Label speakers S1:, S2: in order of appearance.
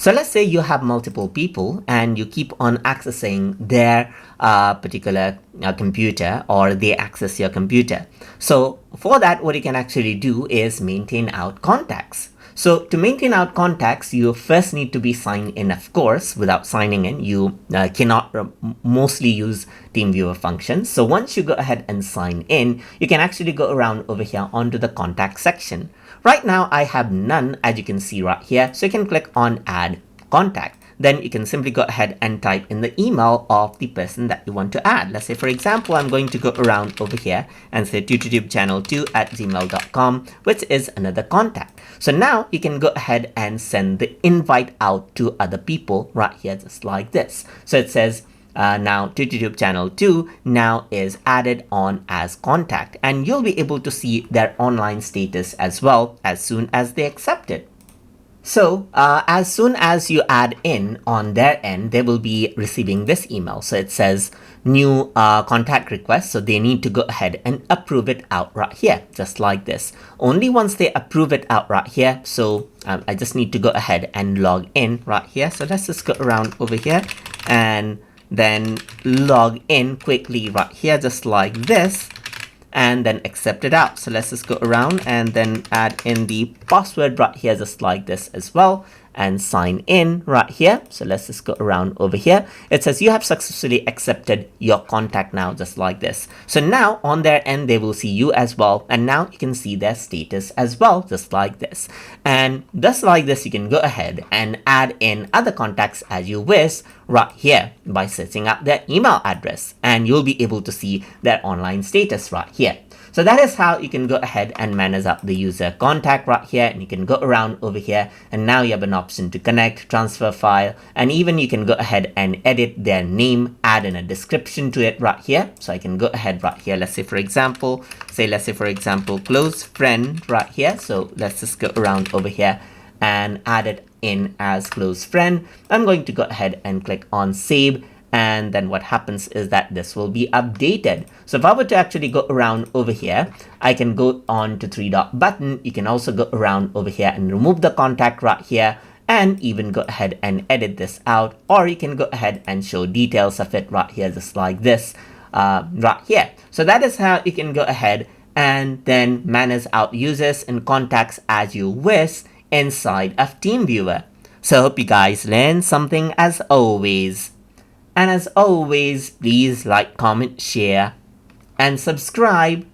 S1: So let's say you have multiple people and you keep on accessing their particular computer, or they access your computer. So for that, what you can actually do is maintain out contacts. So to maintain out contacts, you first need to be signed in, of course. Without signing in, you cannot mostly use TeamViewer functions. So once you go ahead and sign in, you can actually go around over here onto the contact section. Right now, I have none, as you can see right here. So you can click on add contact. Then you can simply go ahead and type in the email of the person that you want to add. Let's say, for example, I'm going to go around over here and say tututubechannel2@gmail.com, which is another contact. So now you can go ahead and send the invite out to other people right here, just like this. So it says, now TutuTube channel 2 now is added on as contact, and you'll be able to see their online status as well as soon as they accept it. So as soon as you add in on their end, they will be receiving this email. So it says new contact request. So they need to go ahead and approve it out right here, just like this. Only once they approve it out right here. So I just need to go ahead and log in right here. So let's just go around over here and then log in quickly right here, just like this, and then accept it out. So let's just go around and then add in the password right here, just like this as well, and sign in right here. So let's just go around over here. It says you have successfully accepted your contact now, just like this. So now on their end, they will see you as well. And now you can see their status as well, just like this. And just like this, you can go ahead and add in other contacts as you wish right here by setting up their email address. And you'll be able to see their online status right here. So that is how you can go ahead and manage up the user contact right here, and you can go around over here, and now you have an option to connect, transfer file, and even you can go ahead and edit their name, add in a description to it right here. So I can go ahead right here. Let's say for example, close friend right here. So let's just go around over here and add it in as close friend. I'm going to go ahead and click on save. And then what happens is that this will be updated. So if I were to actually go around over here, I can go on to 3-dot button. You can also go around over here and remove the contact right here, and even go ahead and edit this out, or you can go ahead and show details of it right here, just like this right here. So that is how you can go ahead and then manage out users and contacts as you wish inside of TeamViewer. So I hope you guys learned something as always. And as always, please like, comment, share, and subscribe.